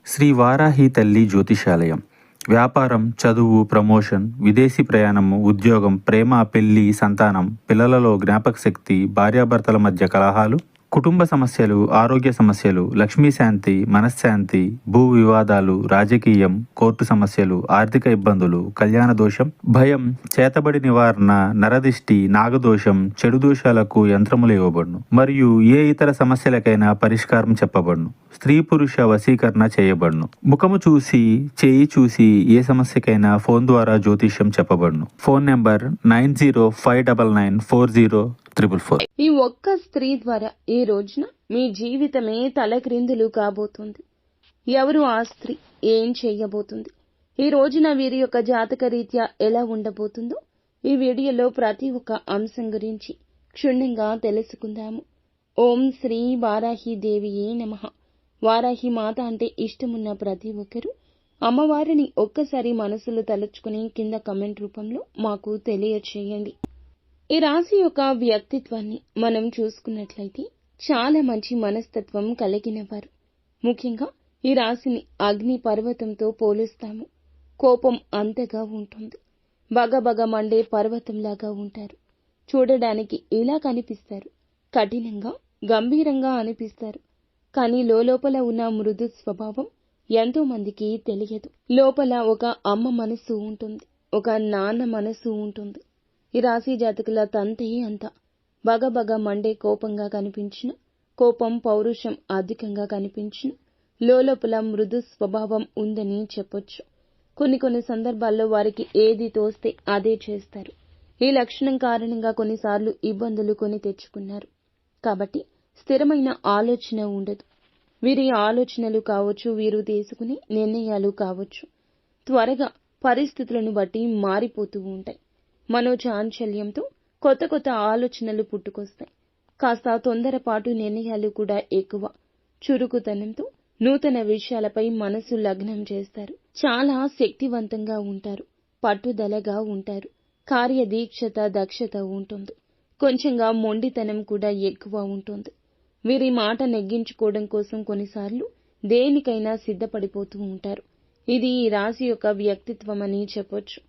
శ్రీ వారాహి తల్లి జ్యోతిషాలయం. వ్యాపారం, చదువు, ప్రమోషన్, విదేశీ ప్రయాణము, ఉద్యోగం, ప్రేమ, పెళ్లి, సంతానం, పిల్లలలో జ్ఞాపకశక్తి, భార్యాభర్తల మధ్య కలహాలు, కుటుంబ సమస్యలు, ఆరోగ్య సమస్యలు, లక్ష్మీ శాంతి, మనశ్శాంతి, భూ వివాదాలు, రాజకీయం, కోర్టు సమస్యలు, ఆర్థిక ఇబ్బందులు, కళ్యాణ దోషం, భయం, చేతబడి నివారణ, నరదిష్టి, నాగదోషం, చెడు దోషాలకు యంత్రములు ఇవ్వబడును. మరియు ఏ ఇతర సమస్యలకైనా పరిష్కారం చెప్పబడును. స్త్రీ పురుష వశీకరణ చేయబడును. ముఖము చూసి, చేయి చూసి ఏ సమస్యకైనా ఫోన్ ద్వారా జ్యోతిష్యం చెప్పబడును. Phone number 9059940444. ఈ ఒక్క స్త్రీ ద్వారా ఈ రోజున మీ జీవితమే తలక్రిందులు కాబోతుంది. ఎవరు ఆ స్త్రీ, ఏం చేయబోతుంది, ఈ రోజున వీరి యొక్క జాతక రీత్యా ఎలా ఉండబోతుందో ఈ వీడియోలో ప్రతి ఒక్క అంశం గురించి క్షుణ్ణంగా తెలుసుకుందాము. ఓం శ్రీ వారాహి దేవియే నమః. వారాహి మాత అంటే ఇష్టమున్న ప్రతి ఒక్కరూ అమ్మవారిని ఒక్కసారి మనసులో తలుచుకుని కింద కమెంట్ రూపంలో మాకు తెలియచేయండి. ఈ రాశి యొక్క వ్యక్తిత్వాన్ని మనం చూసుకున్నట్లయితే చాలా మంచి మనస్తత్వం కలిగిన వారు. ముఖ్యంగా ఈ రాశిని అగ్ని పర్వతంతో పోలుస్తాము. కోపం అంతగా ఉంటుంది. బగబగ మండే పర్వతంలాగా ఉంటారు. చూడడానికి ఇలా కనిపిస్తారు. కఠినంగా, గంభీరంగా అనిపిస్తారు. కానీ లోపల ఉన్న మృదు స్వభావం ఎంతో మందికి తెలియదు. లోపల ఒక అమ్మ మనసు ఉంటుంది, ఒక నాన్న మనసు ఉంటుంది. ఈ రాశి జాతకుల తంతే అంతా. బగబగ మండే కోపంగా కనిపించిన, కోపం పౌరుషం అధికంగా కనిపించిన, లోపల మృదు స్వభావం ఉందని చెప్పొచ్చు. కొన్ని సందర్భాల్లో వారికి ఏది తోస్తే అదే చేస్తారు. ఈ లక్షణం కారణంగా కొన్నిసార్లు ఇబ్బందులు కొని తెచ్చుకున్నారు. కాబట్టి స్థిరమైన ఆలోచన ఉండదు. వీరి ఆలోచనలు కావచ్చు, వీరు తీసుకునే నిర్ణయాలు కావచ్చు, త్వరగా పరిస్థితులను బట్టి మారిపోతూ ఉంటాయి. మనోచాంచల్యంతో కొత్త ఆలోచనలు పుట్టుకొస్తాయి. కాస్త తొందరపాటు నిర్ణయాలు కూడా ఎక్కువ. చురుకుతనంతో నూతన విషయాలపై మనసు లగ్నం చేస్తారు. చాలా శక్తివంతంగా ఉంటారు. పట్టుదలగా ఉంటారు. కార్యదీక్షత, దక్షత ఉంటుంది. కొంచెంగా మొండితనం కూడా ఎక్కువ ఉంటుంది. వీరి మాట నెగ్గించుకోవడం కోసం కొన్నిసార్లు దేనికైనా సిద్ధపడిపోతూ ఉంటారు. ఇది ఈ రాశి యొక్క వ్యక్తిత్వం అని చెప్పొచ్చు.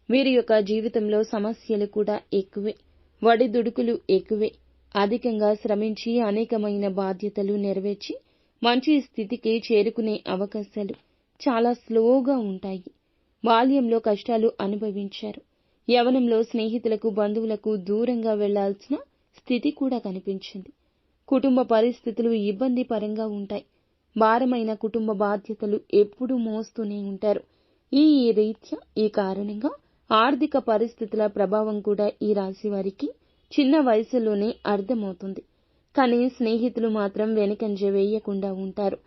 వీరి యొక్క జీవితంలో సమస్యలు కూడా ఎక్కువే. వడిదుడుకులు ఎక్కువే. అధికంగా శ్రమించి అనేకమైన బాధ్యతలు నెరవేర్చి మంచి స్థితికి చేరుకునే అవకాశాలు చాలా స్లోగా ఉంటాయి. బాల్యంలో కష్టాలు అనుభవించారు. యవ్వనంలో స్నేహితులకు, బంధువులకు దూరంగా వెళ్లాల్సిన స్థితి కూడా కనిపించింది. కుటుంబ పరిస్థితులు ఇబ్బంది పరంగా ఉంటాయి. భారమైన కుటుంబ బాధ్యతలు ఎప్పుడూ మోస్తూనే ఉంటారు. ఈ రీత్యా ఈ కారణంగా ఆర్థిక పరిస్థితుల ప్రభావం కూడా ఈ రాశి వారికి చిన్న వయసులోనే అర్థమవుతుంది. కానీ స్నేహితులు మాత్రం వెనుకంజ వేయకుండా ఉంటారు.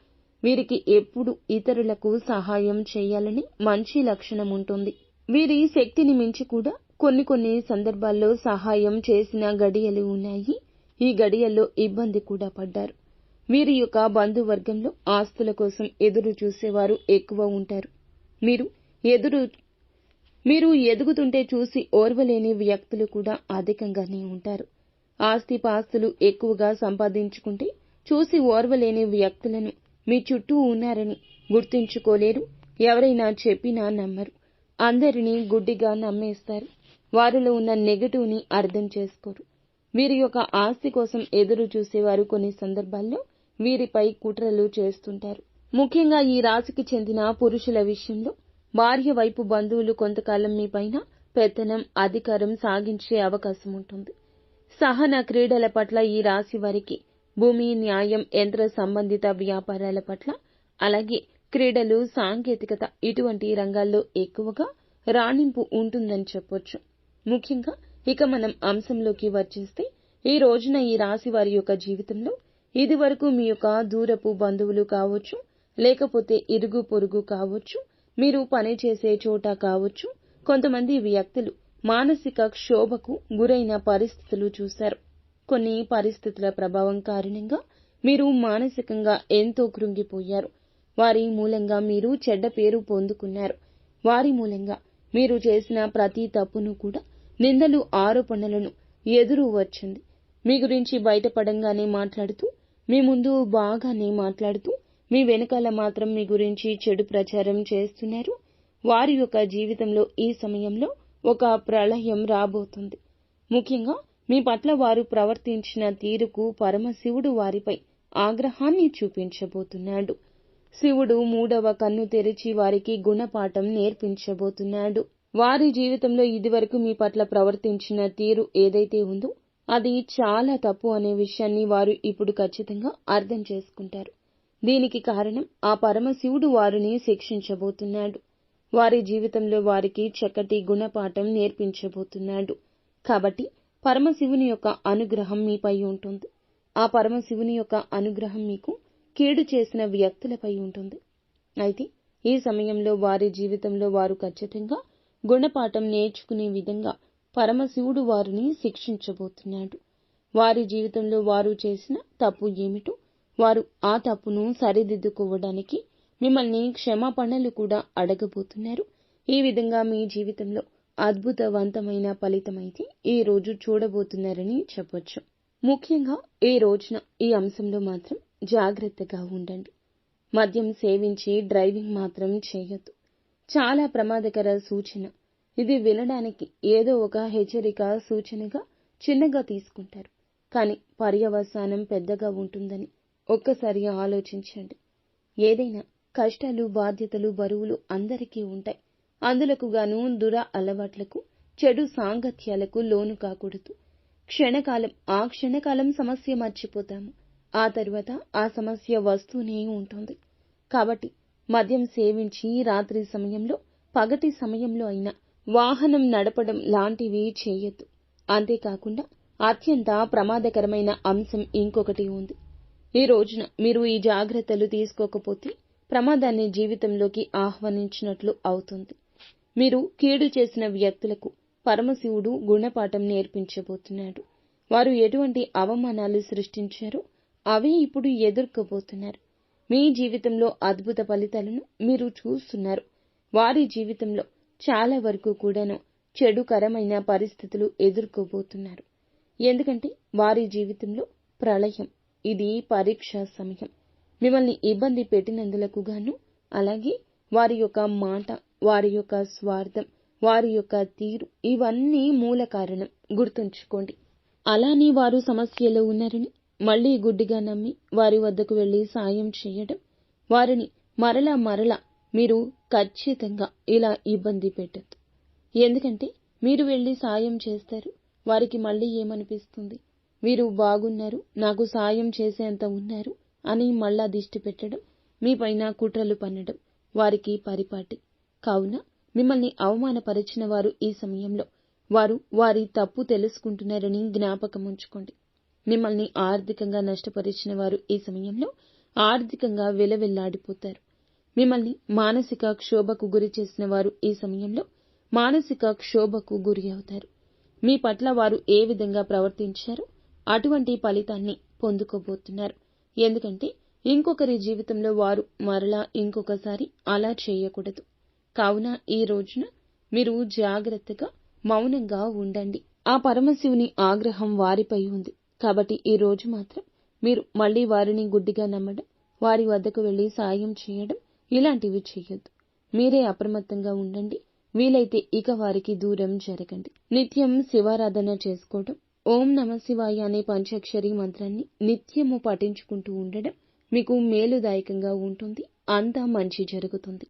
వీరికి ఎప్పుడు ఇతరులకు సహాయం చేయాలని మంచి లక్షణం ఉంటుంది. వీరి శక్తిని మించి కూడా కొన్ని సందర్భాల్లో సహాయం చేసిన గడియలు ఉన్నాయి. ఈ గడియల్లో ఇబ్బంది కూడా పడ్డారు. వీరి యొక్క బంధువర్గంలో ఆస్తుల కోసం ఎదురు చూసేవారు ఎక్కువ ఉంటారు. మీరు ఎదుగుతుంటే చూసి ఓర్వలేని వ్యక్తులు కూడా అధికంగానే ఉంటారు. ఆస్తిపాస్తులు ఎక్కువగా సంపాదించుకుంటే చూసి ఓర్వలేని వ్యక్తులను మీ చుట్టూ ఉన్నారని గుర్తించుకోలేరు. ఎవరైనా చెప్పినా నమ్మరు. అందరినీ గుడ్డిగా నమ్మేస్తారు. వారిలో ఉన్న నెగటివ్ ని అర్థం చేసుకోరు. వీరి యొక్క ఆస్తి కోసం ఎదురు చూసేవారు కొన్ని సందర్భాల్లో వీరిపై కుట్రలు చేస్తుంటారు. ముఖ్యంగా ఈ రాశికి చెందిన పురుషుల విషయంలో భార్య వైపు బంధువులు కొంతకాలం మీ పైన పెత్తనం, అధికారం సాగించే అవకాశం ఉంటుంది. సహన క్రీడల పట్ల ఈ రాశి వారికి, భూమి, న్యాయం, యంత్ర సంబంధిత వ్యాపారాల పట్ల, అలాగే క్రీడలు, సాంకేతికత ఇటువంటి రంగాల్లో ఎక్కువగా రాణింపు ఉంటుందని చెప్పొచ్చు. ముఖ్యంగా ఇక మనం అంశంలోకి వచ్చేస్తే ఈ రోజున ఈ రాశి వారి యొక్క జీవితంలో ఇదివరకు మీ యొక్క దూరపు బంధువులు కావచ్చు, లేకపోతే ఇరుగు పొరుగు కావచ్చు, మీరు పనిచేసే చోట కావచ్చు, కొంతమంది వ్యక్తులు మానసిక క్షోభకు గురైన పరిస్థితులు చూశారు. కొన్ని పరిస్థితుల ప్రభావం కారణంగా మీరు మానసికంగా ఎంతో కృంగిపోయారు. వారి మూలంగా మీరు చెడ్డ పేరు పొందుకున్నారు. వారి మూలంగా మీరు చేసిన ప్రతి తప్పును కూడా, నిందలు, ఆరోపణలను ఎదురు వచ్చింది. మీ గురించి బయటపడంగానే మాట్లాడుతూ, మీ ముందు బాగానే మాట్లాడుతూ, మీ వెనకాల మాత్రం మీ గురించి చెడు ప్రచారం చేస్తున్నారు. వారి యొక్క జీవితంలో ఈ సమయంలో ఒక ప్రళయం రాబోతుంది. ముఖ్యంగా మీ పట్ల వారు ప్రవర్తించిన తీరుకు పరమశివుడు వారిపై ఆగ్రహాన్ని చూపించబోతున్నాడు. శివుడు 3వ కన్ను తెరిచి వారికి గుణపాఠం నేర్పించబోతున్నాడు. వారి జీవితంలో ఇదివరకు మీ పట్ల ప్రవర్తించిన తీరు ఏదైతే ఉందో అది చాలా తప్పు అనే విషయాన్ని వారు ఇప్పుడు ఖచ్చితంగా అర్థం చేసుకుంటారు. దీనికి కారణం ఆ పరమశివుడు వారిని శిక్షించబోతున్నాడు. వారి జీవితంలో వారికి చక్కటి గుణపాఠం నేర్పించబోతున్నాడు. కాబట్టి పరమశివుని యొక్క అనుగ్రహం మీపై ఉంటుంది. ఆ పరమశివుని యొక్క అనుగ్రహం మీకు కీడు చేసిన వ్యక్తులపై ఉంటుంది. అయితే ఈ సమయంలో వారి జీవితంలో వారు ఖచ్చితంగా గుణపాఠం నేర్చుకునే విధంగా పరమశివుడు వారిని శిక్షించబోతున్నాడు. వారి జీవితంలో వారు చేసిన తప్పు ఏమిటో వారు ఆ తప్పును సరిదిద్దుకోవడానికి మిమ్మల్ని క్షమాపణలు కూడా అడగబోతున్నారు. ఈ విధంగా మీ జీవితంలో అద్భుతవంతమైన ఫలితమైతే ఈ రోజు చూడబోతున్నారని చెప్పొచ్చు. ముఖ్యంగా ఈ రోజున ఈ అంశంలో మాత్రం జాగ్రత్తగా ఉండండి. మద్యం సేవించి డ్రైవింగ్ మాత్రం చేయొద్దు. చాలా ప్రమాదకర సూచన. ఇది వినడానికి ఏదో ఒక హెచ్చరిక సూచనగా చిన్నగా తీసుకుంటారు. కానీ పర్యవసానం పెద్దగా ఉంటుందని ఒక్కసారి ఆలోచించండి. ఏదైనా కష్టాలు, బాధ్యతలు, బరువులు అందరికీ ఉంటాయి. అందులకు గాను దుర అలవాట్లకు, చెడు సాంగత్యాలకు లోను కాకూడదు. ఆ క్షణకాలం సమస్య మర్చిపోతాము. ఆ తరువాత ఆ సమస్య వస్తూనే ఉంటుంది. కాబట్టి మద్యం సేవించి రాత్రి సమయంలో, పగటి సమయంలో అయినా వాహనం నడపడం లాంటివి చేయొద్దు. అంతేకాకుండా అత్యంత ప్రమాదకరమైన అంశం ఇంకొకటి ఉంది. ఈ రోజున మీరు ఈ జాగ్రత్తలు తీసుకోకపోతే ప్రమాదాన్ని జీవితంలోకి ఆహ్వానించినట్లు అవుతుంది. మీరు కీడు చేసిన వ్యక్తులకు పరమశివుడు గుణపాఠం నేర్పించబోతున్నాడు. వారు ఎటువంటి అవమానాలు సృష్టించారో అవే ఇప్పుడు ఎదుర్కోబోతున్నారు. మీ జీవితంలో అద్భుత ఫలితాలను మీరు చూస్తున్నారు. వారి జీవితంలో చాలా వరకు కూడాను చెడుకరమైన పరిస్థితులు ఎదుర్కోబోతున్నారు. ఎందుకంటే వారి జీవితంలో ప్రళయం. ఇది పరీక్షా సమయం. మిమ్మల్ని ఇబ్బంది పెట్టినందులకు గాను, అలాగే వారి యొక్క మాట, వారి యొక్క స్వార్థం, వారి యొక్క తీరు ఇవన్నీ మూల కారణం. గుర్తుంచుకోండి. అలానే వారు సమస్యలో ఉన్నారని మళ్లీ గుడ్డిగా నమ్మి వారి వద్దకు వెళ్లి సాయం చేయడం, వారిని మరలా మీరు ఖచ్చితంగా ఇలా ఇబ్బంది పెట్టద్దు. ఎందుకంటే మీరు వెళ్లి సాయం చేస్తారు. వారికి మళ్లీ ఏమనిపిస్తుంది? వీరు బాగున్నారు, నాకు సాయం చేసేంత ఉన్నారు అని మళ్ళా దిష్టి పెట్టడం, మీపైన కుట్రలు పన్నడం వారికి పరిపాటి. కావున మిమ్మల్ని అవమానపరిచిన వారు ఈ సమయంలో వారు వారి తప్పు తెలుసుకుంటున్నారని జ్ఞాపకం ఉంచుకోండి. మిమ్మల్ని ఆర్థికంగా నష్టపరిచిన వారు ఈ సమయంలో ఆర్థికంగా విలవిల్లాడిపోతారు. మిమ్మల్ని మానసిక క్షోభకు గురి చేసిన వారు ఈ సమయంలో మానసిక క్షోభకు గురి అవుతారు. మీ పట్ల వారు ఏ విధంగా ప్రవర్తించారో అటువంటి ఫలితాన్ని పొందుకోబోతున్నారు. ఎందుకంటే ఇంకొకరి జీవితంలో వారు మరలా ఇంకొకసారి అలా చేయకూడదు. కావున ఈ రోజున మీరు జాగ్రత్తగా మౌనంగా ఉండండి. ఆ పరమశివుని ఆగ్రహం వారిపై ఉంది. కాబట్టి ఈ రోజు మాత్రం మీరు మళ్లీ వారిని గుడ్డిగా నమ్మడం, వారి వద్దకు వెళ్లి సాయం చేయడం ఇలాంటివి చేయొద్దు. మీరే అప్రమత్తంగా ఉండండి. వీలైతే ఇక వారికి దూరం జరగండి. నిత్యం శివారాధన చేసుకోవడం, ఓం నమ శివాయ అనే పంచాక్షరి మంత్రాన్ని నిత్యము పఠించుకుంటూ ఉండడం మీకు మేలుదాయకంగా ఉంటుంది. అంతా మంచి జరుగుతుంది.